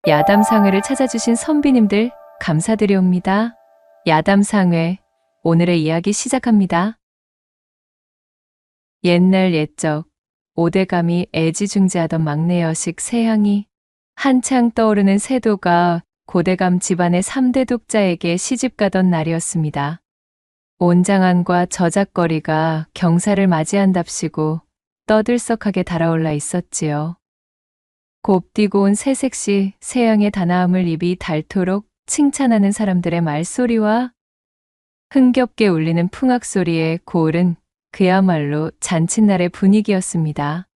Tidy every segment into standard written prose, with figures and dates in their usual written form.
야담상회를 찾아주신 선비님들 감사드리옵니다. 야담상회, 오늘의 이야기 시작합니다. 옛날 옛적 오대감이 애지중지하던 막내 여식 세향이 한창 떠오르는 세도가 고대감 집안의 3대 독자에게 시집가던 날이었습니다. 온장안과 저작거리가 경사를 맞이한답시고 떠들썩하게 달아올라 있었지요. 곱디고 온 새색시 세양의 단아함을 입이 닳도록 칭찬하는 사람들의 말소리와 흥겹게 울리는 풍악소리의 고을은 그야말로 잔칫날의 분위기였습니다.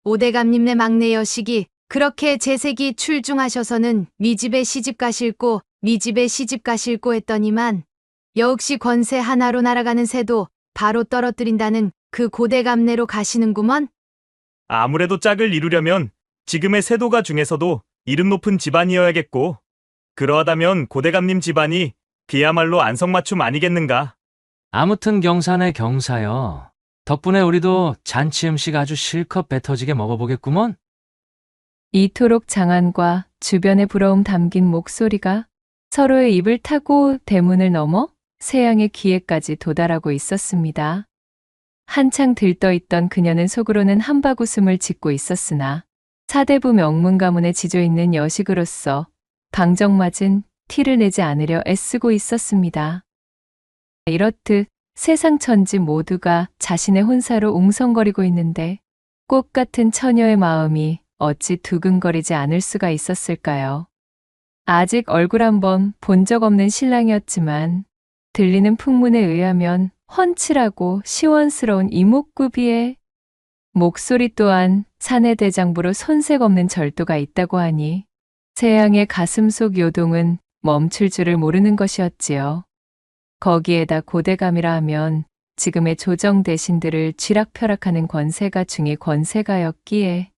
오대감님네 막내 여식이 그렇게 재색이 출중하셔서는 미집에 시집 가실꼬 미집에 시집 가실꼬 했더니만 역시 권세 하나로 날아가는 새도 바로 떨어뜨린다는 그 고대감내로 가시는구먼. 아무래도 짝을 이루려면 지금의 세도가 중에서도 이름 높은 집안이어야겠고, 그러하다면 고대감님 집안이 그야말로 안성맞춤 아니겠는가? 아무튼 경사네 경사여. 덕분에 우리도 잔치 음식 아주 실컷 배 터지게 먹어보겠구먼. 이토록 장안과 주변의 부러움 담긴 목소리가 서로의 입을 타고 대문을 넘어 세양의 귀에까지 도달하고 있었습니다. 한창 들떠있던 그녀는 속으로는 한바구음을 짓고 있었으나 사대부 명문 가문에 지조있는 여식으로서 방정맞은 티를 내지 않으려 애쓰고 있었습니다. 이렇듯 세상 천지 모두가 자신의 혼사로 웅성거리고 있는데 꽃 같은 처녀의 마음이 어찌 두근거리지 않을 수가 있었을까요? 아직 얼굴 한번 본 적 없는 신랑이었지만 들리는 풍문에 의하면 훤칠하고 시원스러운 이목구비에 목소리 또한 사내대장부로 손색 없는 절도가 있다고 하니 세양의 가슴 속 요동은 멈출 줄을 모르는 것이었지요. 거기에다 고대감이라 하면 지금의 조정 대신들을 쥐락펴락하는 권세가 중의 권세가였기에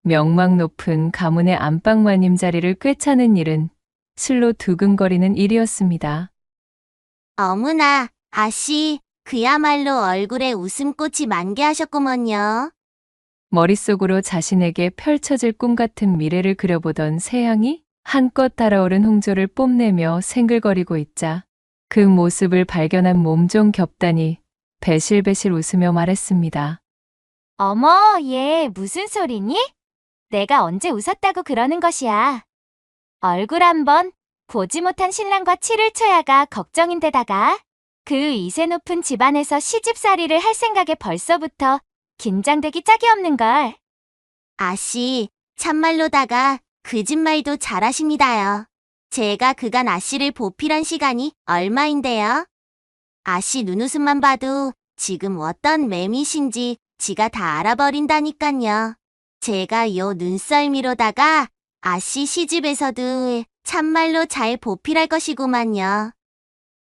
명망 높은 가문의 안방마님 자리를 꿰차는 일은 실로 두근거리는 일이었습니다. 어머나, 아씨, 그야말로 얼굴에 웃음꽃이 만개하셨구먼요. 머릿속으로 자신에게 펼쳐질 꿈 같은 미래를 그려보던 세양이 한껏 달아오른 홍조를 뽐내며 생글거리고 있자 그 모습을 발견한 몸종 겹단이 배실배실 웃으며 말했습니다. 어머, 얘 무슨 소리니? 내가 언제 웃었다고 그러는 것이야. 얼굴 한번 보지 못한 신랑과 치를 쳐야가 걱정인데다가 그 이세 높은 집안에서 시집살이를 할 생각에 벌써부터 긴장되기 짝이 없는걸. 아씨, 참말로다가 그 집 말도 잘하십니다요. 제가 그간 아씨를 보필한 시간이 얼마인데요? 아씨 눈웃음만 봐도 지금 어떤 매미신지 지가 다 알아버린다니깐요. 제가 요 눈썰미로다가 아씨 시집에서도 참말로 잘 보필할 것이구만요.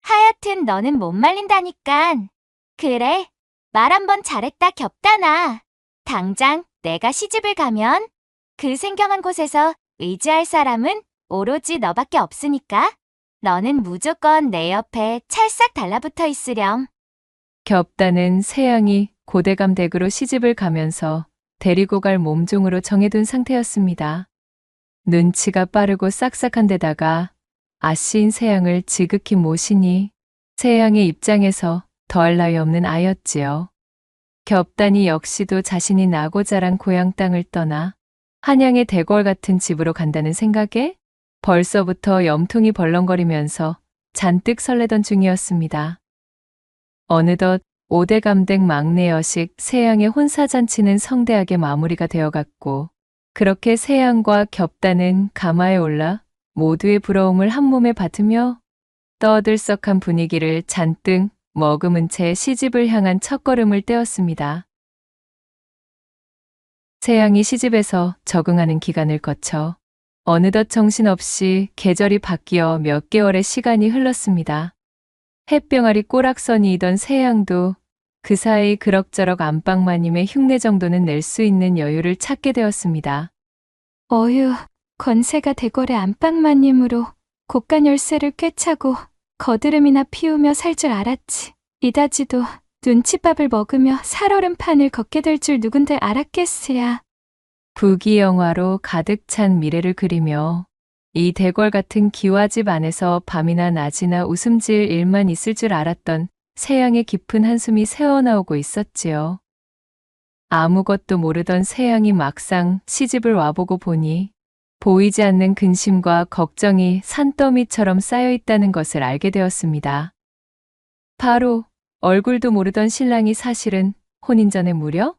하여튼 너는 못 말린다니깐. 그래, 말 한번 잘했다 겹다나. 당장 내가 시집을 가면 그 생경한 곳에서 의지할 사람은 오로지 너밖에 없으니까 너는 무조건 내 옆에 찰싹 달라붙어 있으렴. 겹단은 세양이 고대감 댁으로 시집을 가면서 데리고 갈 몸종으로 정해둔 상태였습니다. 눈치가 빠르고 싹싹한 데다가 아씨인 세양을 지극히 모시니 세양의 입장에서 더할 나위 없는 아였지요. 겹단이 역시도 자신이 나고 자란 고향 땅을 떠나 한양의 대궐 같은 집으로 간다는 생각에 벌써부터 염통이 벌렁거리면서 잔뜩 설레던 중이었습니다. 어느덧 오대감댁 막내 여식 세양의 혼사잔치는 성대하게 마무리가 되어갔고 그렇게 세양과 겹단은 가마에 올라 모두의 부러움을 한 몸에 받으며 떠들썩한 분위기를 잔뜩 머금은 채 시집을 향한 첫걸음을 떼었습니다. 세양이 시집에서 적응하는 기간을 거쳐 어느덧 정신없이 계절이 바뀌어 몇 개월의 시간이 흘렀습니다. 햇병아리 꼬락서니이던 세양도 그 사이 그럭저럭 안방마님의 흉내 정도는 낼 수 있는 여유를 찾게 되었습니다. 어휴, 권세가 대궐의 안방마님으로 곡간 열쇠를 꿰차고 거드름이나 피우며 살 줄 알았지. 이다지도 눈칫밥을 먹으며 살얼음 판을 걷게 될 줄 누군들 알았겠으랴. 부귀영화로 가득 찬 미래를 그리며 이 대궐 같은 기와집 안에서 밤이나 낮이나 웃음 지을 일만 있을 줄 알았던 세양의 깊은 한숨이 새어나오고 있었지요. 아무것도 모르던 세양이 막상 시집을 와보고 보니 보이지 않는 근심과 걱정이 산더미처럼 쌓여 있다는 것을 알게 되었습니다. 바로 얼굴도 모르던 신랑이 사실은 혼인 전에 무려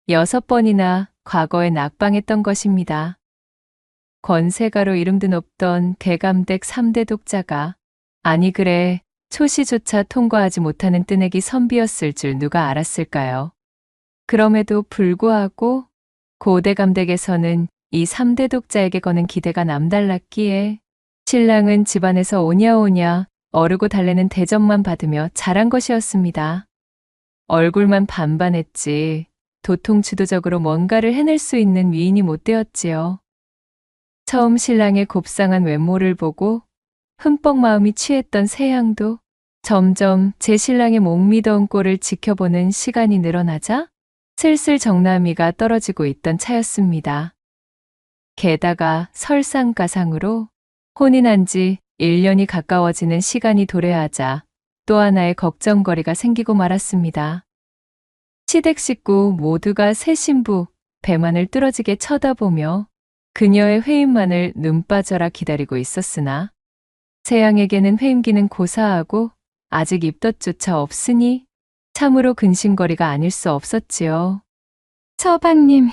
6번이나 과거에 낙방했던 것입니다. 권세가로 이름도 높던 대감댁 3대 독자가 아니 그래 초시조차 통과하지 못하는 뜨내기 선비였을 줄 누가 알았을까요? 그럼에도 불구하고 고대감댁에서는 이 3대 독자에게 거는 기대가 남달랐기에 신랑은 집안에서 오냐오냐 어르고 달래는 대접만 받으며 자란 것이었습니다. 얼굴만 반반했지 도통추도적으로 뭔가를 해낼 수 있는 위인이 못 되었지요. 처음 신랑의 곱상한 외모를 보고 흠뻑 마음이 취했던 세양도 점점 제 신랑의 목미더운 꼴을 지켜보는 시간이 늘어나자 슬슬 정남이가 떨어지고 있던 차였습니다. 게다가 설상가상으로 혼인한 지 1년이 가까워지는 시간이 도래하자 또 하나의 걱정거리가 생기고 말았습니다. 시댁 식구 모두가 새 신부 배만을 뚫어지게 쳐다보며 그녀의 회임만을 눈 빠져라 기다리고 있었으나 세양에게는 회임기는 고사하고 아직 입덧조차 없으니 참으로 근심거리가 아닐 수 없었지요. 서방님,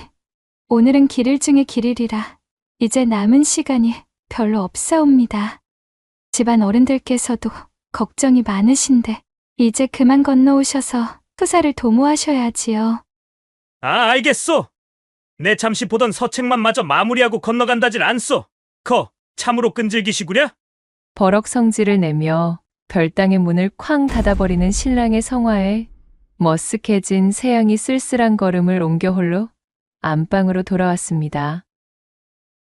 오늘은 길일 중에 길일이라 이제 남은 시간이 별로 없사옵니다. 집안 어른들께서도 걱정이 많으신데 이제 그만 건너오셔서 후사를 도모하셔야지요. 아, 알겠소. 내 잠시 보던 서책만 마저 마무리하고 건너간다질 않소. 참으로 끈질기시구려? 버럭 성질을 내며 별당의 문을 쾅 닫아버리는 신랑의 성화에 머쓱해진 세양이 쓸쓸한 걸음을 옮겨 홀로 안방으로 돌아왔습니다.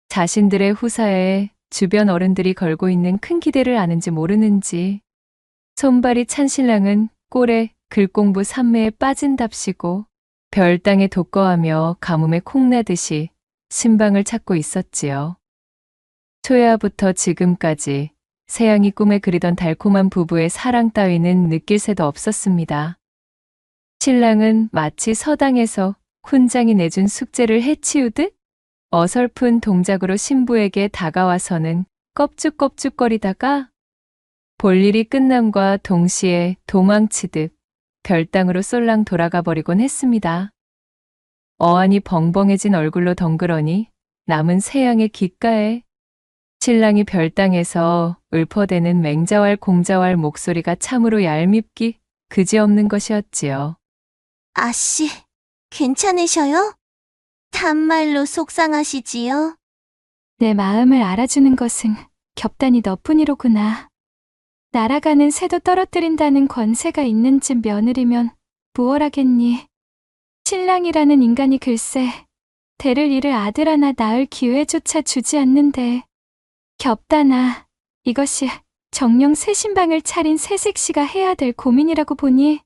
자신들의 후사에 주변 어른들이 걸고 있는 큰 기대를 아는지 모르는지 손발이 찬 신랑은 꼴에 글공부 삼매에 빠진답시고 별당에 독거하며 가뭄에 콩나듯이 신방을 찾고 있었지요. 초야부터 지금까지 세양이 꿈에 그리던 달콤한 부부의 사랑 따위는 느낄 새도 없었습니다. 신랑은 마치 서당에서 훈장이 내준 숙제를 해치우듯 어설픈 동작으로 신부에게 다가와서는 껍죽껍죽거리다가 볼일이 끝남과 동시에 도망치듯 별당으로 쏠랑 돌아가 버리곤 했습니다. 어안이 벙벙해진 얼굴로 덩그러니 남은 세양의 귓가에 신랑이 별당에서 읊어대는 맹자왈 공자왈 목소리가 참으로 얄밉기 그지없는 것이었지요. 아씨, 괜찮으셔요? 참말로 속상하시지요? 내 마음을 알아주는 것은 겹단이 너뿐이로구나. 날아가는 새도 떨어뜨린다는 권세가 있는 집 며느리면 무얼하겠니? 신랑이라는 인간이 글쎄 대를 이을 아들 하나 낳을 기회조차 주지 않는데 겹단아, 이것이 정녕 새 신방을 차린 새색시가 해야 될 고민이라고 보니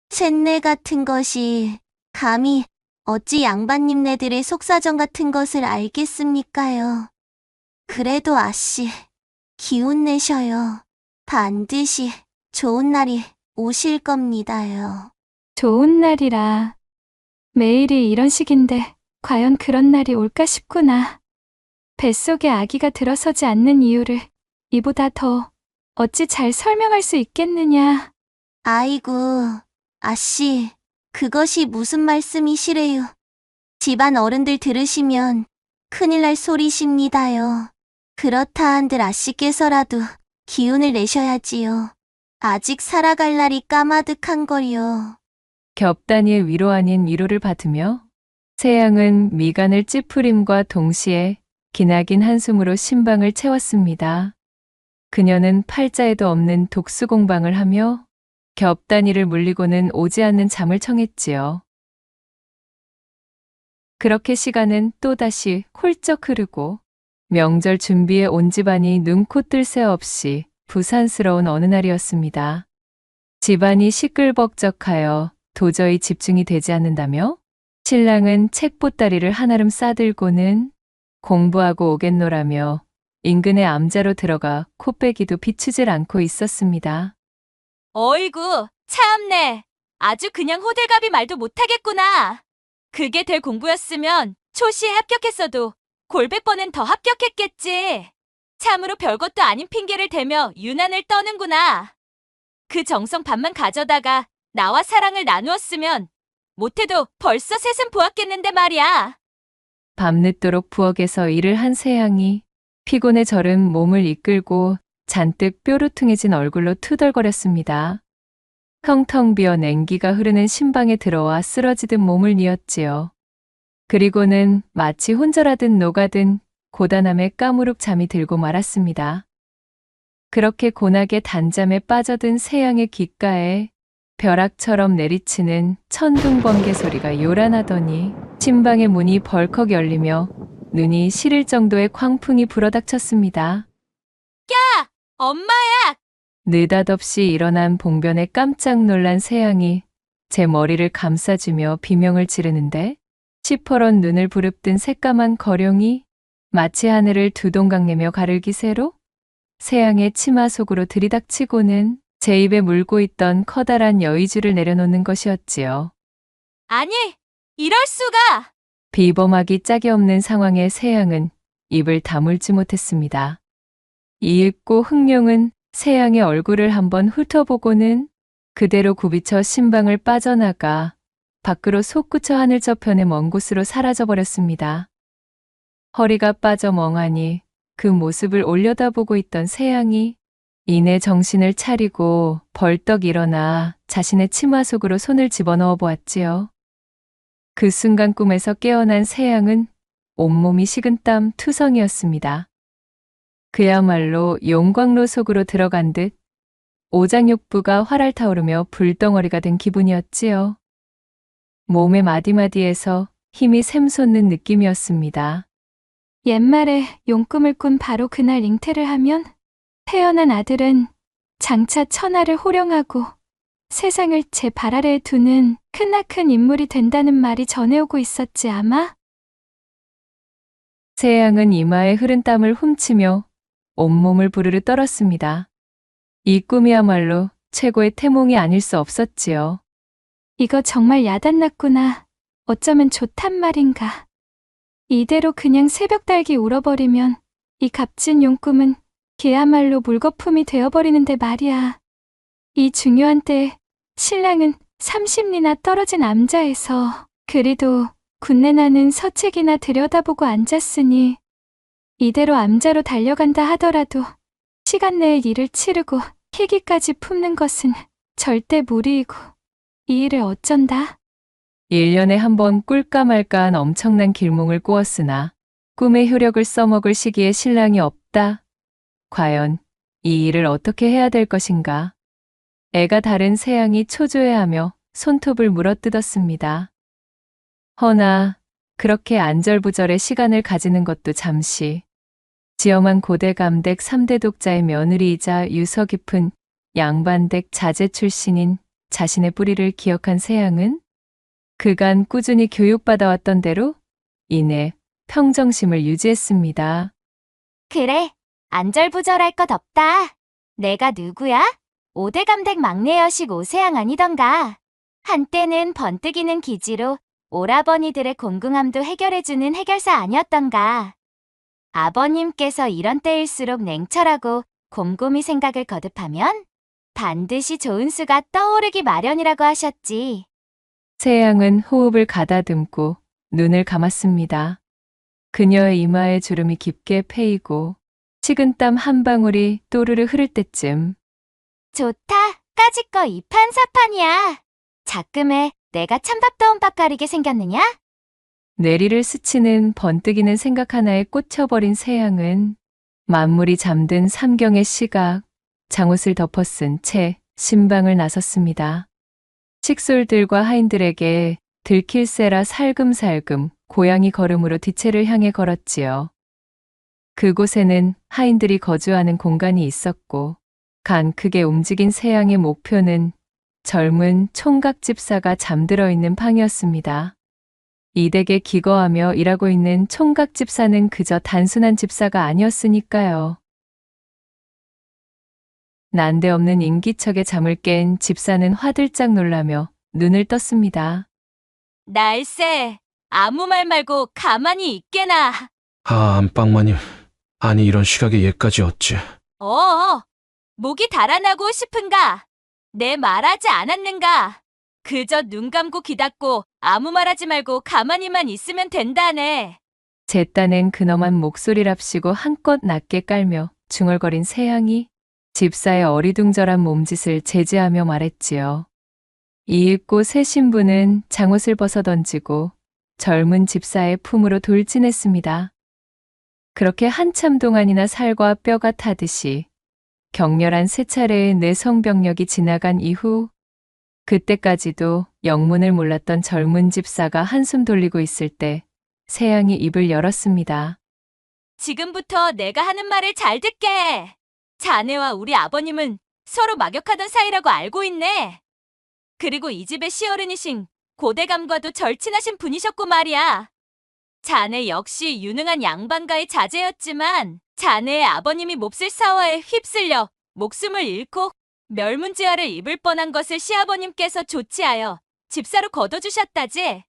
셋내 같은 것이 감히 어찌 양반님네들의 속사정 같은 것을 알겠습니까요? 그래도 아씨, 기운 내셔요. 반드시 좋은 날이 오실 겁니다요. 좋은 날이라. 매일이 이런 식인데 과연 그런 날이 올까 싶구나. 뱃속에 아기가 들어서지 않는 이유를 이보다 더 어찌 잘 설명할 수 있겠느냐. 아이고, 아씨, 그것이 무슨 말씀이시래요. 집안 어른들 들으시면 큰일 날 소리십니다요. 그렇다 한들 아씨께서라도 기운을 내셔야지요. 아직 살아갈 날이 까마득한 걸요. 겹단이의 위로 아닌 위로를 받으며 세양은 미간을 찌푸림과 동시에 기나긴 한숨으로 신방을 채웠습니다. 그녀는 팔자에도 없는 독수공방을 하며 겹단이를 물리고는 오지 않는 잠을 청했지요. 그렇게 시간은 또다시 훌쩍 흐르고 명절 준비에 온 집안이 눈코 뜰 새 없이 부산스러운 어느 날이었습니다. 집안이 시끌벅적하여 도저히 집중이 되지 않는다며 신랑은 책 보따리를 한아름 싸들고는 공부하고 오겠노라며 인근의 암자로 들어가 코빼기도 비추질 않고 있었습니다. 어이구, 참네. 아주 그냥 호들갑이 말도 못하겠구나. 그게 될 공부였으면 초시에 합격했어도 골백 번은 더 합격했겠지. 참으로 별것도 아닌 핑계를 대며 유난을 떠는구나. 그 정성 반만 가져다가 나와 사랑을 나누었으면 못해도 벌써 셋은 보았겠는데 말이야. 밤늦도록 부엌에서 일을 한 세양이 피곤에 절은 몸을 이끌고 잔뜩 뾰루퉁해진 얼굴로 투덜거렸습니다. 텅텅 비어 냉기가 흐르는 신방에 들어와 쓰러지듯 몸을 뉘었지요. 그리고는 마치 혼절하듯 녹아든 고단함에 까무룩 잠이 들고 말았습니다. 그렇게 고나게 단잠에 빠져든 세양의 귓가에 벼락처럼 내리치는 천둥번개 소리가 요란하더니 신방의 문이 벌컥 열리며 눈이 시릴 정도의 광풍이 불어닥쳤습니다. 엄마야! 느닷없이 일어난 봉변에 깜짝 놀란 세양이 제 머리를 감싸주며 비명을 지르는데 시퍼런 눈을 부릅뜬 새까만 거룡이 마치 하늘을 두 동강 내며 가르기 새로 세양의 치마 속으로 들이닥치고는 제 입에 물고 있던 커다란 여의주를 내려놓는 것이었지요. 아니, 이럴 수가! 비범하기 짝이 없는 상황에 세양은 입을 다물지 못했습니다. 이윽고 흥룡은 세양의 얼굴을 한번 훑어보고는 그대로 굽이쳐 신방을 빠져나가 밖으로 솟구쳐 하늘 저편의 먼 곳으로 사라져버렸습니다. 허리가 빠져 멍하니 그 모습을 올려다보고 있던 세양이 이내 정신을 차리고 벌떡 일어나 자신의 치마 속으로 손을 집어넣어 보았지요. 그 순간 꿈에서 깨어난 세양은 온몸이 식은땀 투성이었습니다. 그야말로 용광로 속으로 들어간 듯 오장육부가 활활 타오르며 불덩어리가 된 기분이었지요. 몸의 마디마디에서 힘이 샘솟는 느낌이었습니다. 옛말에 용꿈을 꾼 바로 그날 잉태를 하면 태어난 아들은 장차 천하를 호령하고 세상을 제 발 아래에 두는 크나큰 인물이 된다는 말이 전해오고 있었지 아마? 세양은 이마에 흐른 땀을 훔치며 온몸을 부르르 떨었습니다. 이 꿈이야말로 최고의 태몽이 아닐 수 없었지요. 이거 정말 야단났구나. 어쩌면 좋단 말인가. 이대로 그냥 새벽달기 울어버리면 이 값진 용꿈은 걔야말로 물거품이 되어버리는데 말이야. 이 중요한 때에 신랑은 30리나 떨어진 암자에서 그리도 군내나는 서책이나 들여다보고 앉았으니 이대로 암자로 달려간다 하더라도 시간 내에 일을 치르고 희기까지 품는 것은 절대 무리이고 이 일을 어쩐다? 1년에 한 번 꿀까 말까한 엄청난 길몽을 꾸었으나 꿈의 효력을 써먹을 시기에 신랑이 없다. 과연 이 일을 어떻게 해야 될 것인가? 애가 다른 세양이 초조해하며 손톱을 물어뜯었습니다. 허나 그렇게 안절부절의 시간을 가지는 것도 잠시. 지엄한 고대감댁 3대 독자의 며느리이자 유서 깊은 양반댁 자제 출신인 자신의 뿌리를 기억한 세양은 그간 꾸준히 교육받아왔던 대로 이내 평정심을 유지했습니다. 그래, 안절부절할 것 없다. 내가 누구야? 5대 감댁 막내 여식 오세양 아니던가. 한때는 번뜩이는 기지로 오라버니들의 공궁함도 해결해주는 해결사 아니었던가. 아버님께서 이런 때일수록 냉철하고 곰곰이 생각을 거듭하면 반드시 좋은 수가 떠오르기 마련이라고 하셨지. 세양은 호흡을 가다듬고 눈을 감았습니다. 그녀의 이마에 주름이 깊게 패이고 식은땀 한 방울이 또르르 흐를 때쯤 좋다. 까짓거 이판사판이야. 자금에 내가 찬밥 더운 밥 가리게 생겼느냐? 뇌리를 스치는 번뜩이는 생각 하나에 꽂혀버린 세양은 만물이 잠든 삼경의 시각, 장옷을 덮어쓴 채 신방을 나섰습니다. 식솔들과 하인들에게 들킬세라 살금살금 고양이 걸음으로 뒷채를 향해 걸었지요. 그곳에는 하인들이 거주하는 공간이 있었고 간 크게 움직인 세양의 목표는 젊은 총각 집사가 잠들어 있는 방이었습니다. 이댁에 기거하며 일하고 있는 총각 집사는 그저 단순한 집사가 아니었으니까요. 난데없는 인기척에 잠을 깬 집사는 화들짝 놀라며 눈을 떴습니다. 날쌔, 아무 말 말고 가만히 있게나. 안방마님. 아니 이런 시각에 얘까지 어찌. 목이 달아나고 싶은가? 내 말하지 않았는가? 그저 눈 감고 귀 닫고 아무 말하지 말고 가만히만 있으면 된다네. 제 딴엔 근엄한 목소리랍시고 한껏 낮게 깔며 중얼거린 세양이 집사의 어리둥절한 몸짓을 제지하며 말했지요. 이윽고 새 신부는 장옷을 벗어 던지고 젊은 집사의 품으로 돌진했습니다. 그렇게 한참 동안이나 살과 뼈가 타듯이 격렬한 세 차례의 뇌성병력이 지나간 이후 그때까지도 영문을 몰랐던 젊은 집사가 한숨 돌리고 있을 때 세양이 입을 열었습니다. 지금부터 내가 하는 말을 잘 듣게. 자네와 우리 아버님은 서로 막역하던 사이라고 알고 있네. 그리고 이 집의 시어른이신 고대감과도 절친하신 분이셨고 말이야. 자네 역시 유능한 양반가의 자제였지만 자네의 아버님이 몹쓸 사화에 휩쓸려 목숨을 잃고 멸문지화를 입을 뻔한 것을 시아버님께서 조치하여 집사로 거둬주셨다지.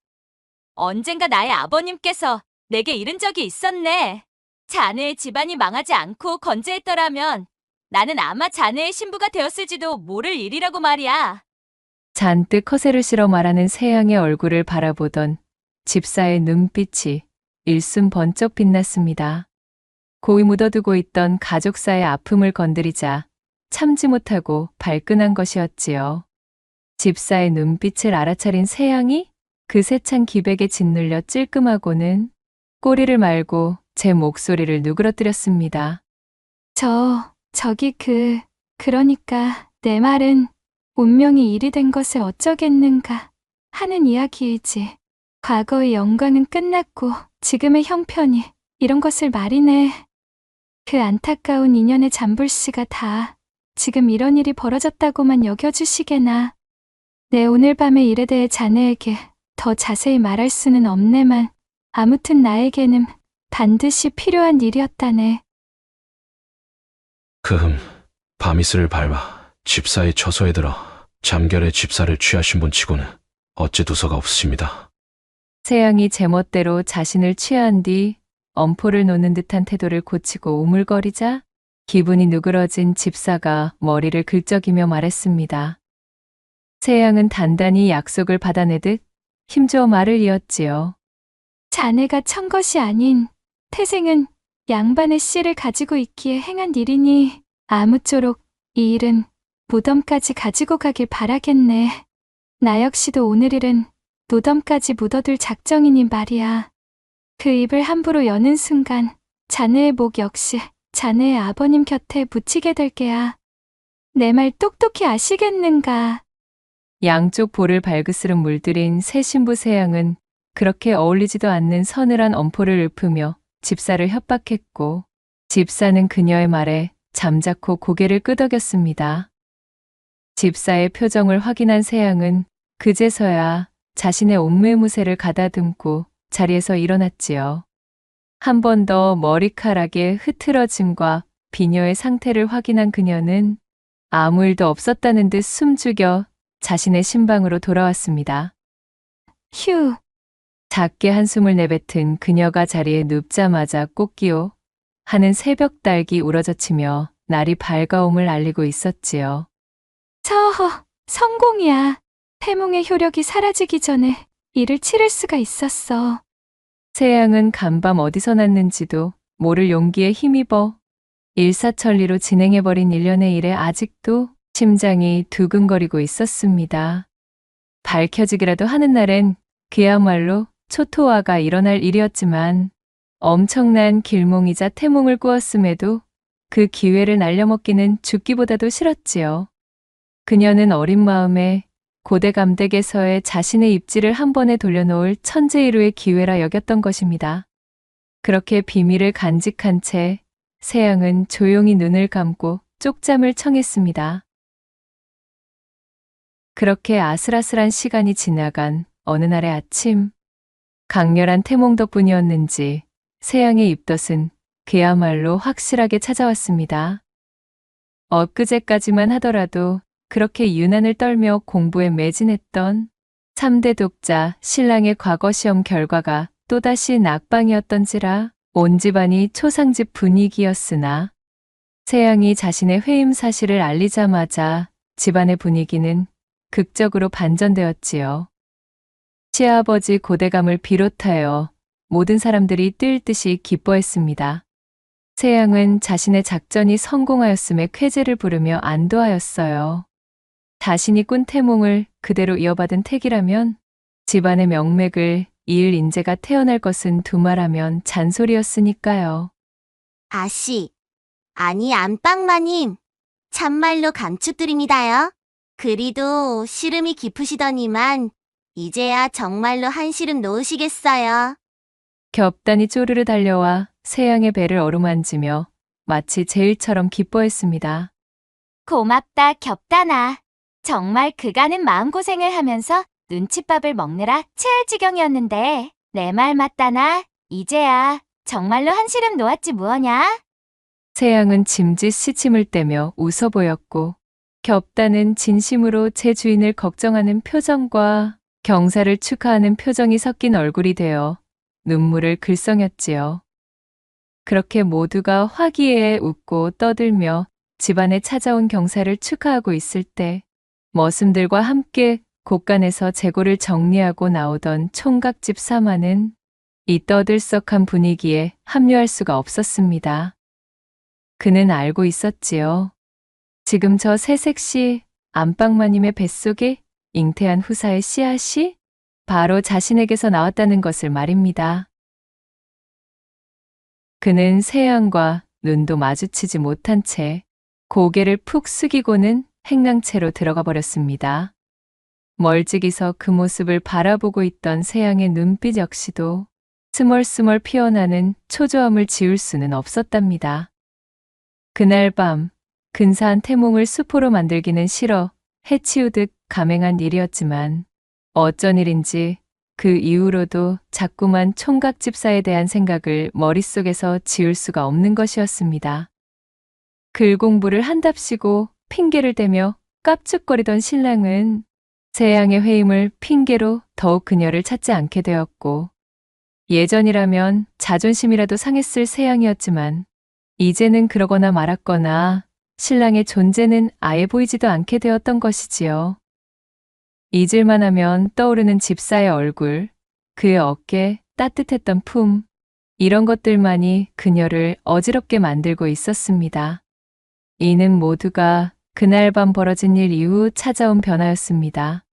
언젠가 나의 아버님께서 내게 이른 적이 있었네. 자네의 집안이 망하지 않고 건재했더라면 나는 아마 자네의 신부가 되었을지도 모를 일이라고 말이야. 잔뜩 허세를 실어 말하는 세양의 얼굴을 바라보던 집사의 눈빛이 일순 번쩍 빛났습니다. 고이 묻어두고 있던 가족사의 아픔을 건드리자 참지 못하고 발끈한 것이었지요. 집사의 눈빛을 알아차린 세양이 그 세찬 기백에 짓눌려 찔끔하고는 꼬리를 말고 제 목소리를 누그러뜨렸습니다. 그러니까 내 말은 운명이 이리 된 것을 어쩌겠는가 하는 이야기이지. 과거의 영광은 끝났고 지금의 형편이 이런 것을 말이네. 그 안타까운 인연의 잠불씨가 다 지금 이런 일이 벌어졌다고만 여겨주시게나. 내 오늘 밤의 일에 대해 자네에게 더 자세히 말할 수는 없네만 아무튼 나에게는 반드시 필요한 일이었다네. 밤이슬을 밟아 집사의 처소에 들어 잠결에 집사를 취하신 분 치고는 어째 두서가 없으십니다. 세양이 제멋대로 자신을 취한 뒤 엄포를 놓는 듯한 태도를 고치고 우물거리자 기분이 누그러진 집사가 머리를 긁적이며 말했습니다. 세양은 단단히 약속을 받아내듯 힘주어 말을 이었지요. 자네가 천 것이 아닌 태생은 양반의 씨를 가지고 있기에 행한 일이니 아무쪼록 이 일은 무덤까지 가지고 가길 바라겠네. 나 역시도 오늘 일은 무덤까지 묻어둘 작정이니 말이야. 그 입을 함부로 여는 순간 자네의 목 역시 자네의 아버님 곁에 묻히게 될 게야. 내 말 똑똑히 아시겠는가? 양쪽 볼을 발그스름 물들인 새 신부 세양은 그렇게 어울리지도 않는 서늘한 엄포를 읊으며 집사를 협박했고 집사는 그녀의 말에 잠자코 고개를 끄덕였습니다. 집사의 표정을 확인한 세양은 그제서야 자신의 옷매무새를 가다듬고 자리에서 일어났지요. 한 번 더 머리카락의 흐트러짐과 비녀의 상태를 확인한 그녀는 아무 일도 없었다는 듯 숨죽여 자신의 신방으로 돌아왔습니다. 휴. 작게 한숨을 내뱉은 그녀가 자리에 눕자마자 꽃기호 하는 새벽 달기 우러젖히며 날이 밝아옴을 알리고 있었지요. 성공이야. 태몽의 효력이 사라지기 전에 일을 치를 수가 있었어. 세양은 간밤 어디서 났는지도 모를 용기에 힘입어 일사천리로 진행해버린 일련의 일에 아직도 심장이 두근거리고 있었습니다. 밝혀지기라도 하는 날엔 그야말로 초토화가 일어날 일이었지만 엄청난 길몽이자 태몽을 꾸었음에도 그 기회를 날려먹기는 죽기보다도 싫었지요. 그녀는 어린 마음에 고대감 댁에서의 자신의 입지를 한 번에 돌려놓을 천재일우의 기회라 여겼던 것입니다. 그렇게 비밀을 간직한 채 세양은 조용히 눈을 감고 쪽잠을 청했습니다. 그렇게 아슬아슬한 시간이 지나간 어느 날의 아침, 강렬한 태몽 덕분이었는지 세양의 입덧은 그야말로 확실하게 찾아왔습니다. 엊그제까지만 하더라도 그렇게 유난을 떨며 공부에 매진했던 3대 독자 신랑의 과거 시험 결과가 또다시 낙방이었던지라 온 집안이 초상집 분위기였으나 세양이 자신의 회임 사실을 알리자마자 집안의 분위기는 극적으로 반전되었지요. 시아버지 고대감을 비롯하여 모든 사람들이 뛸 듯이 기뻐했습니다. 세양은 자신의 작전이 성공하였음에 쾌재를 부르며 안도하였어요. 자신이 꾼 태몽을 그대로 이어받은 택이라면 집안의 명맥을 이을 인재가 태어날 것은 두말하면 잔소리였으니까요. 아씨, 아니 안방마님, 참말로 감축드립니다요. 그리도 시름이 깊으시더니만 이제야 정말로 한시름 놓으시겠어요. 겹단이 쪼르르 달려와 세양의 배를 어루만지며 마치 제 일처럼 기뻐했습니다. 고맙다, 겹단아. 정말 그간은 마음고생을 하면서 눈칫밥을 먹느라 체할 지경이었는데 내 말 맞다나? 이제야 정말로 한시름 놓았지 뭐냐? 세양은 짐짓 시침을 떼며 웃어 보였고 겹단은 진심으로 제 주인을 걱정하는 표정과 경사를 축하하는 표정이 섞인 얼굴이 되어 눈물을 글썽였지요. 그렇게 모두가 화기애애 웃고 떠들며 집안에 찾아온 경사를 축하하고 있을 때 머슴들과 함께 곳간에서 재고를 정리하고 나오던 총각집 사마는 이 떠들썩한 분위기에 합류할 수가 없었습니다. 그는 알고 있었지요. 지금 저 새색시 안방마님의 뱃속에 잉태한 후사의 씨앗이 바로 자신에게서 나왔다는 것을 말입니다. 그는 세양과 눈도 마주치지 못한 채 고개를 푹 숙이고는 행랑채로 들어가 버렸습니다. 멀찍이서 그 모습을 바라보고 있던 세양의 눈빛 역시도 스멀스멀 피어나는 초조함을 지울 수는 없었답니다. 그날 밤 근사한 태몽을 수포로 만들기는 싫어 해치우듯 감행한 일이었지만 어쩐 일인지 그 이후로도 자꾸만 총각집사에 대한 생각을 머릿속에서 지울 수가 없는 것이었습니다. 글 공부를 한답시고 핑계를 대며 깝죽거리던 신랑은 세양의 회임을 핑계로 더욱 그녀를 찾지 않게 되었고 예전이라면 자존심이라도 상했을 세양이었지만 이제는 그러거나 말았거나 신랑의 존재는 아예 보이지도 않게 되었던 것이지요. 잊을만 하면 떠오르는 집사의 얼굴, 그의 어깨, 따뜻했던 품, 이런 것들만이 그녀를 어지럽게 만들고 있었습니다. 이는 모두가 그날 밤 벌어진 일 이후 찾아온 변화였습니다.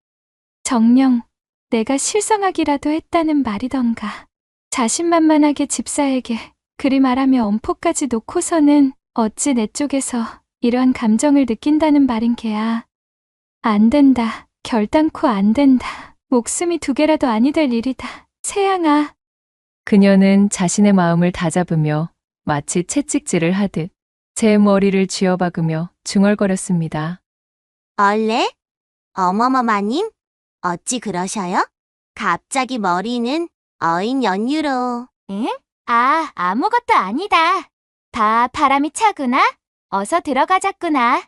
정녕, 내가 실성하기라도 했다는 말이던가. 자신만만하게 집사에게 그리 말하며 엄포까지 놓고서는 어찌 내 쪽에서 이러한 감정을 느낀다는 말인 게야. 안 된다. 결단코 안 된다. 목숨이 2개라도 아니 될 일이다. 세양아. 그녀는 자신의 마음을 다잡으며 마치 채찍질을 하듯 제 머리를 쥐어박으며 중얼거렸습니다. 얼레? 어머머마님? 어찌 그러셔요? 갑자기 머리는 어인 연유로. 응? 아, 아무것도 아니다. 다 바람이 차구나? 어서 들어가자꾸나.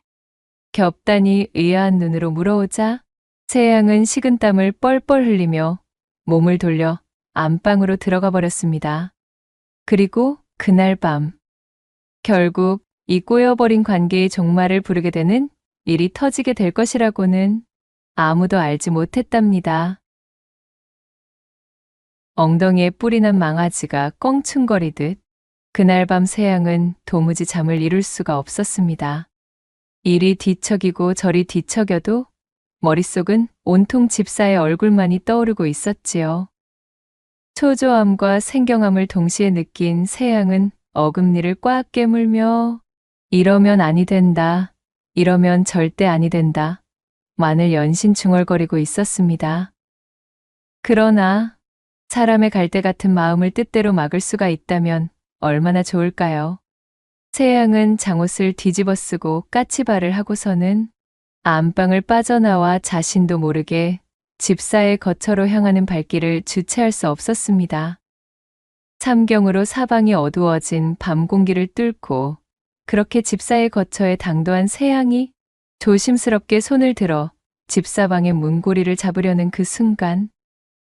겹단이 의아한 눈으로 물어오자 세양은 식은땀을 뻘뻘 흘리며 몸을 돌려 안방으로 들어가 버렸습니다. 그리고 그날 밤 결국 이 꼬여버린 관계의 종말을 부르게 되는 일이 터지게 될 것이라고는 아무도 알지 못했답니다. 엉덩이에 뿔이 난 망아지가 껑충거리듯 그날 밤 세양은 도무지 잠을 이룰 수가 없었습니다. 이리 뒤척이고 저리 뒤척여도 머릿속은 온통 집사의 얼굴만이 떠오르고 있었지요. 초조함과 생경함을 동시에 느낀 세양은 어금니를 꽉 깨물며 이러면 아니 된다. 이러면 절대 아니 된다. 만을 연신 중얼거리고 있었습니다. 그러나 사람의 갈대 같은 마음을 뜻대로 막을 수가 있다면 얼마나 좋을까요? 세양은 장옷을 뒤집어 쓰고 까치발을 하고서는 안방을 빠져나와 자신도 모르게 집사의 거처로 향하는 발길을 주체할 수 없었습니다. 삼경으로 사방이 어두워진 밤 공기를 뚫고 그렇게 집사의 거처에 당도한 새양이 조심스럽게 손을 들어 집사방의 문고리를 잡으려는 그 순간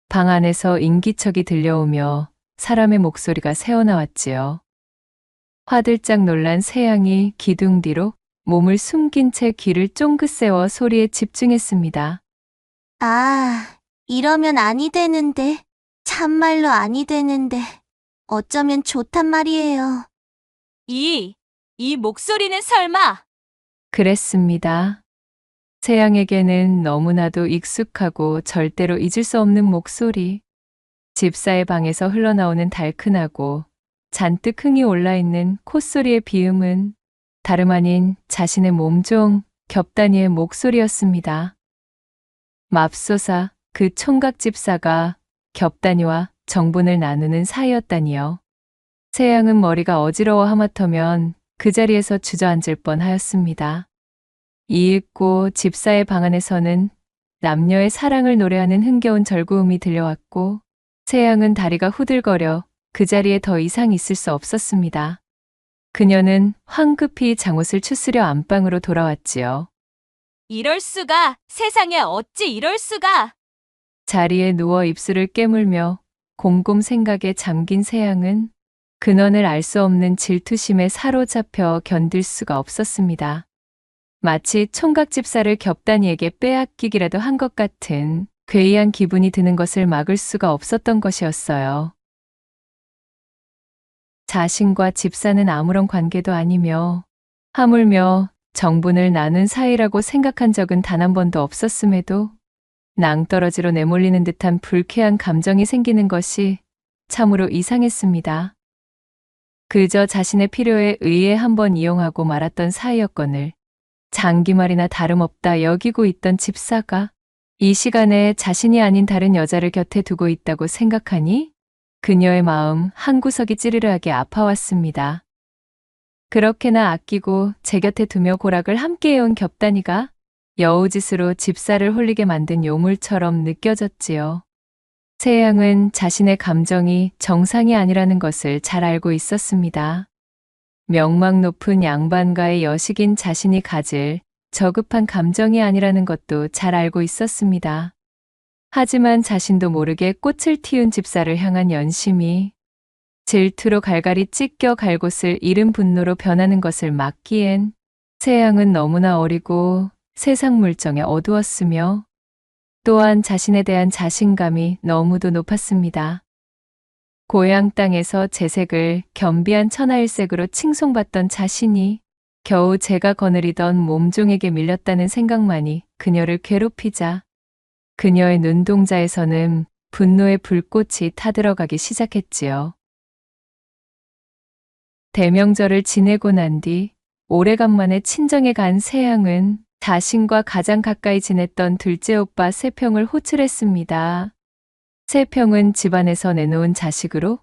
방 안에서 인기척이 들려오며 사람의 목소리가 새어나왔지요. 화들짝 놀란 새양이 기둥 뒤로 몸을 숨긴 채 귀를 쫑긋 세워 소리에 집중했습니다. 아, 이러면 아니 되는데. 참말로 아니 되는데. 어쩌면 좋단 말이에요. 이 목소리는 설마? 그랬습니다. 새양에게는 너무나도 익숙하고 절대로 잊을 수 없는 목소리. 집사의 방에서 흘러나오는 달큰하고 잔뜩 흥이 올라있는 콧소리의 비음은 다름 아닌 자신의 몸종 겹다니의 목소리였습니다. 맙소사 그 총각 집사가 겹다니와 정분을 나누는 사이였다니요. 새양은 머리가 어지러워 하마터면 그 자리에서 주저앉을 뻔하였습니다. 이윽고 집사의 방 안에서는 남녀의 사랑을 노래하는 흥겨운 절구음이 들려왔고 새양은 다리가 후들거려 그 자리에 더 이상 있을 수 없었습니다. 그녀는 황급히 잠옷을 추스려 안방으로 돌아왔지요. 이럴 수가! 세상에 어찌 이럴 수가! 자리에 누워 입술을 깨물며 곰곰 생각에 잠긴 새양은 근원을 알 수 없는 질투심에 사로잡혀 견딜 수가 없었습니다. 마치 총각 집사를 겹다니에게 빼앗기기라도 한 것 같은 괴이한 기분이 드는 것을 막을 수가 없었던 것이었어요. 자신과 집사는 아무런 관계도 아니며 하물며 정분을 나눈 사이라고 생각한 적은 단 한 번도 없었음에도 낭떠러지로 내몰리는 듯한 불쾌한 감정이 생기는 것이 참으로 이상했습니다. 그저 자신의 필요에 의해 한번 이용하고 말았던 사이였건을 장기말이나 다름없다 여기고 있던 집사가 이 시간에 자신이 아닌 다른 여자를 곁에 두고 있다고 생각하니 그녀의 마음 한구석이 찌르르하게 아파왔습니다. 그렇게나 아끼고 제 곁에 두며 고락을 함께 해온 겹다니가 여우짓으로 집사를 홀리게 만든 요물처럼 느껴졌지요. 새양은 자신의 감정이 정상이 아니라는 것을 잘 알고 있었습니다. 명망 높은 양반가의 여식인 자신이 가질 저급한 감정이 아니라는 것도 잘 알고 있었습니다. 하지만 자신도 모르게 꽃을 틔운 집사를 향한 연심이 질투로 갈갈이 찢겨 갈 곳을 잃은 분노로 변하는 것을 막기엔 새양은 너무나 어리고 세상 물정에 어두웠으며 또한 자신에 대한 자신감이 너무도 높았습니다. 고향 땅에서 재색을 겸비한 천하일색으로 칭송받던 자신이 겨우 제가 거느리던 몸종에게 밀렸다는 생각만이 그녀를 괴롭히자 그녀의 눈동자에서는 분노의 불꽃이 타들어가기 시작했지요. 대명절을 지내고 난 뒤 오래간만에 친정에 간 새양은 자신과 가장 가까이 지냈던 둘째 오빠 세평을 호출했습니다. 세평은 집안에서 내놓은 자식으로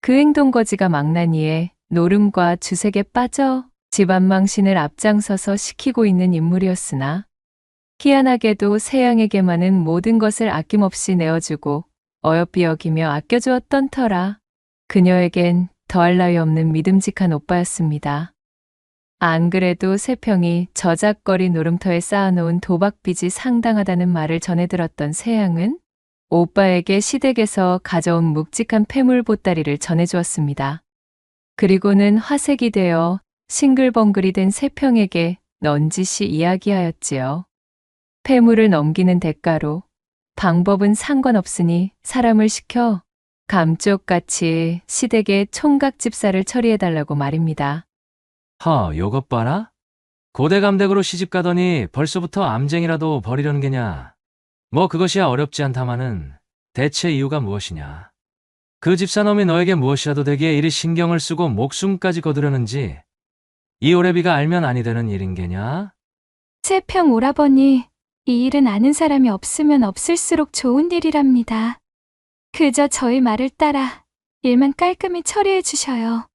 그 행동거지가 망나니에 노름과 주색에 빠져 집안 망신을 앞장서서 시키고 있는 인물이었으나 희한하게도 새양에게만은 모든 것을 아낌없이 내어주고 어여삐 여기며 아껴주었던 터라 그녀에겐 더할 나위 없는 믿음직한 오빠였습니다. 안 그래도 세평이 저작거리 노름터에 쌓아놓은 도박빚이 상당하다는 말을 전해 들었던 새양은 오빠에게 시댁에서 가져온 묵직한 폐물 보따리를 전해주었습니다. 그리고는 화색이 되어 싱글벙글이 된 세평에게 넌지시 이야기하였지요. 폐물을 넘기는 대가로 방법은 상관없으니 사람을 시켜 감쪽같이 시댁의 총각 집사를 처리해달라고 말입니다. 요것 봐라? 고대감댁으로 시집가더니 벌써부터 암쟁이라도 벌이려는 게냐? 뭐 그것이야 어렵지 않다마는 대체 이유가 무엇이냐? 그 집사놈이 너에게 무엇이라도 되기에 이리 신경을 쓰고 목숨까지 거두려는지 이 오래비가 알면 아니 되는 일인 게냐? 세평 오라버니, 이 일은 아는 사람이 없으면 없을수록 좋은 일이랍니다. 그저 저희 말을 따라 일만 깔끔히 처리해 주셔요.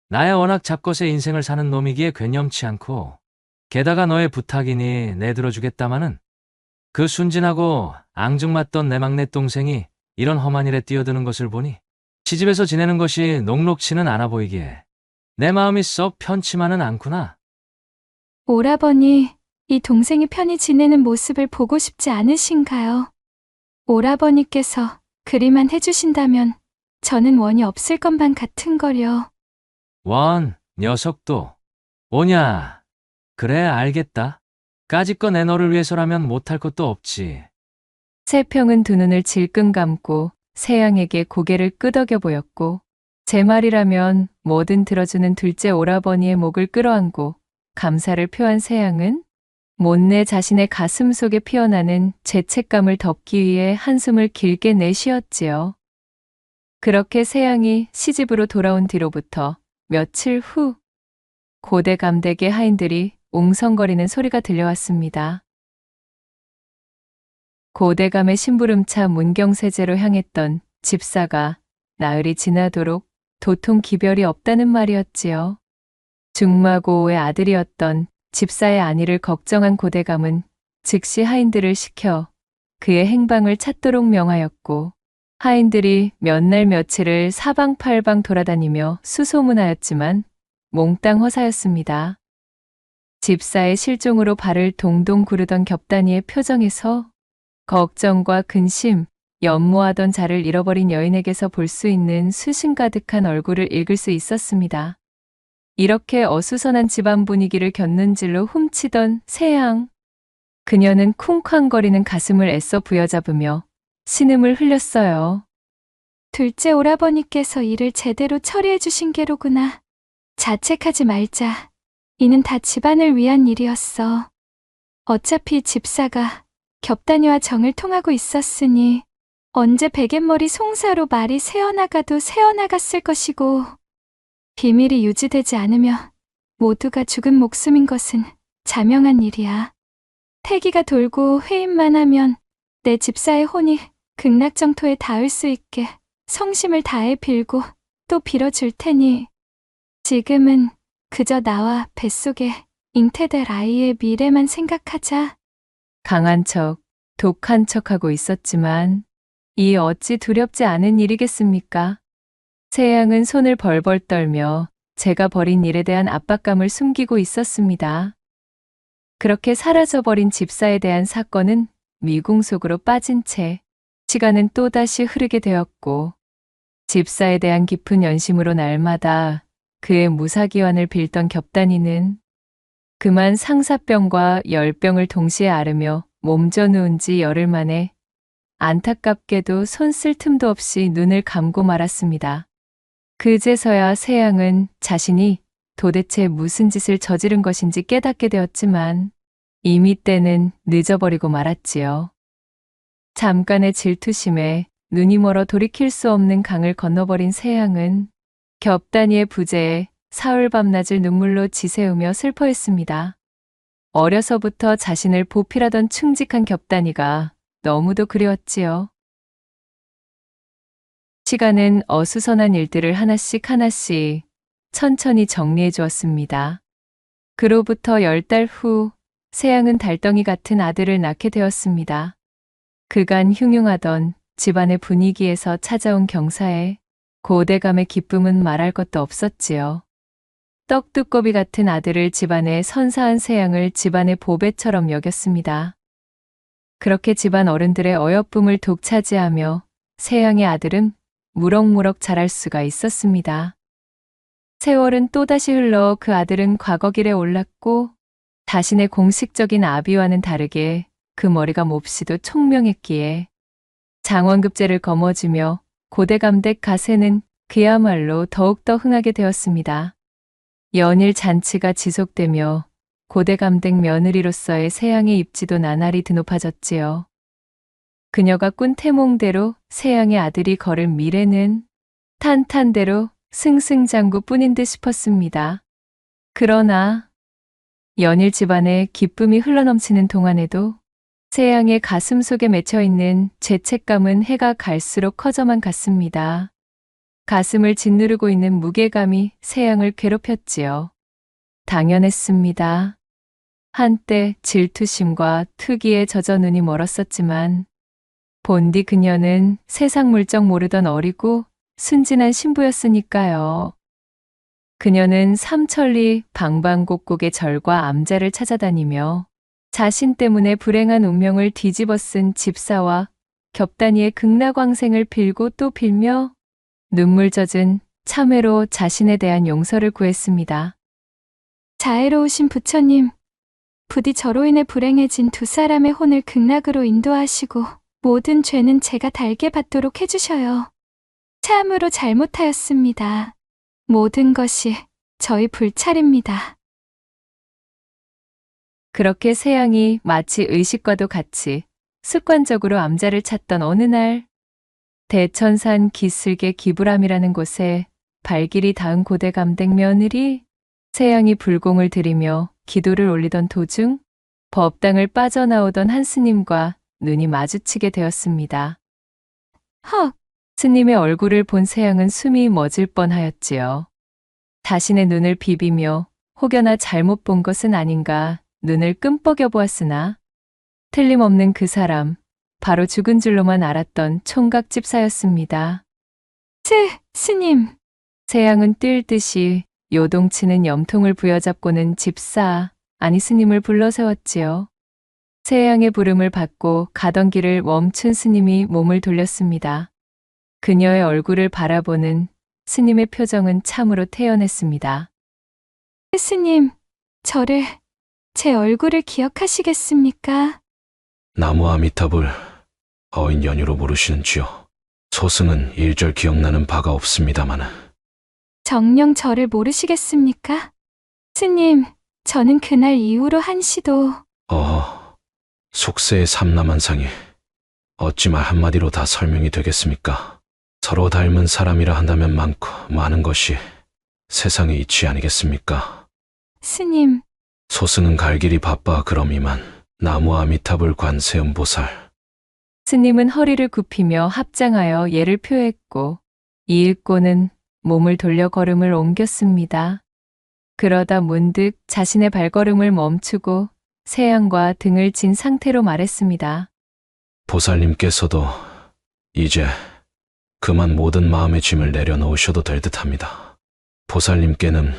나야 워낙 잡것의 인생을 사는 놈이기에 괴념치 않고 게다가 너의 부탁이니 내들어주겠다마는 그 순진하고 앙증맞던 내 막내 동생이 이런 험한 일에 뛰어드는 것을 보니 시집에서 지내는 것이 녹록치는 않아 보이기에 내 마음이 썩 편치만은 않구나. 오라버니, 이 동생이 편히 지내는 모습을 보고 싶지 않으신가요? 오라버니께서 그리만 해주신다면 저는 원이 없을 것만 같은거려. 원, 녀석도. 오냐. 그래, 알겠다. 까짓거 내 너를 위해서라면 못할 것도 없지. 세평은 두 눈을 질끈 감고 세양에게 고개를 끄덕여 보였고, 제 말이라면 뭐든 들어주는 둘째 오라버니의 목을 끌어안고 감사를 표한 세양은 못내 자신의 가슴 속에 피어나는 죄책감을 덮기 위해 한숨을 길게 내쉬었지요. 그렇게 세양이 시집으로 돌아온 뒤로부터 며칠 후 고대 감댁의 하인들이 웅성거리는 소리가 들려왔습니다. 고대감의 심부름차 문경세제로 향했던 집사가 나흘이 지나도록 도통 기별이 없다는 말이었지요. 중마고의 아들이었던 집사의 안위를 걱정한 고대감은 즉시 하인들을 시켜 그의 행방을 찾도록 명하였고, 하인들이 몇 날 며칠을 사방팔방 돌아다니며 수소문하였지만 몽땅 허사였습니다. 집사의 실종으로 발을 동동 구르던 겹단이의 표정에서 걱정과 근심, 연모하던 자를 잃어버린 여인에게서 볼 수 있는 수심 가득한 얼굴을 읽을 수 있었습니다. 이렇게 어수선한 집안 분위기를 곁눈질로 훔치던 세양. 그녀는 쿵쾅거리는 가슴을 애써 부여잡으며 신음을 흘렸어요. 둘째 오라버니께서 일을 제대로 처리해 주신 게로구나. 자책하지 말자. 이는 다 집안을 위한 일이었어. 어차피 집사가 겹단이와 정을 통하고 있었으니 언제 베갯머리 송사로 말이 새어나가도 새어나갔을 것이고, 비밀이 유지되지 않으면 모두가 죽은 목숨인 것은 자명한 일이야. 태기가 돌고 회임만 하면 내 집사의 혼이 극락정토에 닿을 수 있게 성심을 다해 빌고 또 빌어줄 테니, 지금은 그저 나와 뱃속에 잉태될 아이의 미래만 생각하자. 강한 척, 독한 척하고 있었지만 이 어찌 두렵지 않은 일이겠습니까? 세양은 손을 벌벌 떨며 제가 벌인 일에 대한 압박감을 숨기고 있었습니다. 그렇게 사라져버린 집사에 대한 사건은 미궁 속으로 빠진 채 시간은 또다시 흐르게 되었고, 집사에 대한 깊은 연심으로 날마다 그의 무사기환을 빌던 겹단이는 그만 상사병과 열병을 동시에 앓으며 몸져 누운 지 열흘 만에 안타깝게도 손 쓸 틈도 없이 눈을 감고 말았습니다. 그제서야 세양은 자신이 도대체 무슨 짓을 저지른 것인지 깨닫게 되었지만 이미 때는 늦어버리고 말았지요. 잠깐의 질투심에 눈이 멀어 돌이킬 수 없는 강을 건너버린 세양은 겹단이의 부재에 사흘 밤낮을 눈물로 지새우며 슬퍼했습니다. 어려서부터 자신을 보필하던 충직한 겹단이가 너무도 그리웠지요. 시간은 어수선한 일들을 하나씩 하나씩 천천히 정리해 주었습니다. 그로부터 10달 후 세양은 달덩이 같은 아들을 낳게 되었습니다. 그간 흉흉하던 집안의 분위기에서 찾아온 경사에 고대감의 기쁨은 말할 것도 없었지요. 떡두꺼비 같은 아들을 집안에 선사한 세양을 집안의 보배처럼 여겼습니다. 그렇게 집안 어른들의 어여쁨을 독차지하며 세양의 아들은 무럭무럭 자랄 수가 있었습니다. 세월은 또다시 흘러 그 아들은 과거길에 올랐고, 자신의 공식적인 아비와는 다르게 그 머리가 몹시도 총명했기에 장원급제를 거머쥐며 고대감댁 가세는 그야말로 더욱더 흥하게 되었습니다. 연일 잔치가 지속되며 고대감댁 며느리로서의 세양의 입지도 나날이 드높아졌지요. 그녀가 꾼 태몽대로 세양의 아들이 걸을 미래는 탄탄대로 승승장구뿐인 듯 싶었습니다. 그러나 연일 집안에 기쁨이 흘러넘치는 동안에도 세양의 가슴 속에 맺혀있는 죄책감은 해가 갈수록 커져만 갔습니다. 가슴을 짓누르고 있는 무게감이 세양을 괴롭혔지요. 당연했습니다. 한때 질투심과 투기에 젖어 눈이 멀었었지만 본디 그녀는 세상 물정 모르던 어리고 순진한 신부였으니까요. 그녀는 삼천리 방방곡곡의 절과 암자를 찾아다니며 자신 때문에 불행한 운명을 뒤집어 쓴 집사와 겹다니의 극락왕생을 빌고 또 빌며 눈물 젖은 참회로 자신에 대한 용서를 구했습니다. 자애로우신 부처님, 부디 저로 인해 불행해진 두 사람의 혼을 극락으로 인도하시고 모든 죄는 제가 달게 받도록 해주셔요. 참으로 잘못하였습니다. 모든 것이 저희 불찰입니다. 그렇게 세양이 마치 의식과도 같이 습관적으로 암자를 찾던 어느 날, 대천산 기슭의 기부람이라는 곳에 발길이 닿은 고대감댁 며느리 세양이 불공을 들이며 기도를 올리던 도중 법당을 빠져나오던 한 스님과 눈이 마주치게 되었습니다. 헉, 스님의 얼굴을 본 세양은 숨이 멎을 뻔하였지요. 자신의 눈을 비비며 혹여나 잘못 본 것은 아닌가 눈을 끔뻑여 보았으나 틀림없는 그 사람, 바로 죽은 줄로만 알았던 총각 집사였습니다. 스님. 세양은 뛸 듯이 요동치는 염통을 부여잡고는 집사, 아니 스님을 불러세웠지요. 세양의 부름을 받고 가던 길을 멈춘 스님이 몸을 돌렸습니다. 그녀의 얼굴을 바라보는 스님의 표정은 참으로 태연했습니다. 스님, 제 얼굴을 기억하시겠습니까? 나무 아미타불 어인 연유로 모르시는지요. 소승은 일절 기억나는 바가 없습니다마는. 정녕 저를 모르시겠습니까? 스님, 저는 그날 이후로 한시도 속세의 삼남한상이 어찌 말 한마디로 다 설명이 되겠습니까? 서로 닮은 사람이라 한다면 많고 많은 것이 세상에 있지 아니겠습니까? 스님, 소승은 갈 길이 바빠 그럼 이만. 나무 아미타불 관세음보살. 스님은 허리를 굽히며 합장하여 예를 표했고 이윽고는 몸을 돌려 걸음을 옮겼습니다. 그러다 문득 자신의 발걸음을 멈추고 세양과 등을 진 상태로 말했습니다. 보살님께서도 이제 그만 모든 마음의 짐을 내려놓으셔도 될 듯합니다. 보살님께는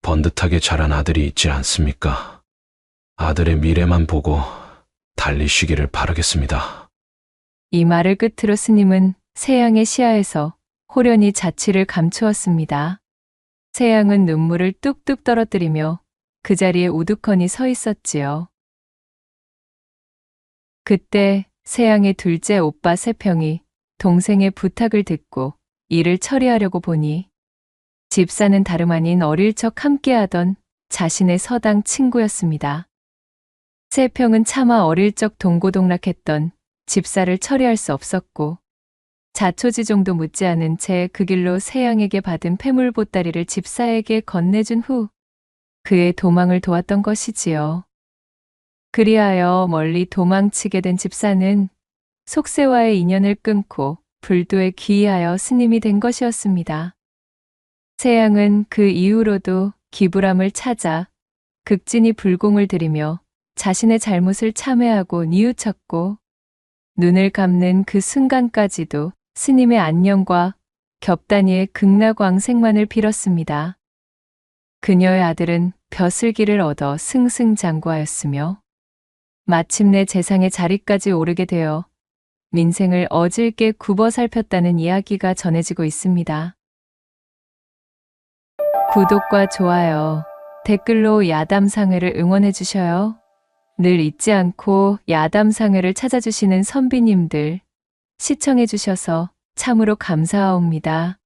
번듯하게 자란 아들이 있지 않습니까? 아들의 미래만 보고 달리시기를 바라겠습니다. 이 말을 끝으로 스님은 세양의 시야에서 호련히 자취를 감추었습니다. 세양은 눈물을 뚝뚝 떨어뜨리며 그 자리에 우두커니 서 있었지요. 그때 세양의 둘째 오빠 세평이 동생의 부탁을 듣고 일을 처리하려고 보니 집사는 다름 아닌 어릴 적 함께하던 자신의 서당 친구였습니다. 세평은 차마 어릴 적 동고동락했던 집사를 처리할 수 없었고 자초지종도 묻지 않은 채 그 길로 세양에게 받은 폐물 보따리를 집사에게 건네준 후 그의 도망을 도왔던 것이지요. 그리하여 멀리 도망치게 된 집사는 속세와의 인연을 끊고 불도에 귀의하여 스님이 된 것이었습니다. 세양은 그 이후로도 기부람을 찾아 극진히 불공을 들이며 자신의 잘못을 참회하고 뉘우쳤고 눈을 감는 그 순간까지도 스님의 안녕과 겹다니의 극락왕생만을 빌었습니다. 그녀의 아들은 벼슬기를 얻어 승승장구하였으며 마침내 재상의 자리까지 오르게 되어 민생을 어질게 굽어 살폈다는 이야기가 전해지고 있습니다. 구독과 좋아요, 댓글로 야담상회를 응원해 주셔요. 늘 잊지 않고 야담상회를 찾아주시는 선비님들, 시청해 주셔서 참으로 감사하옵니다.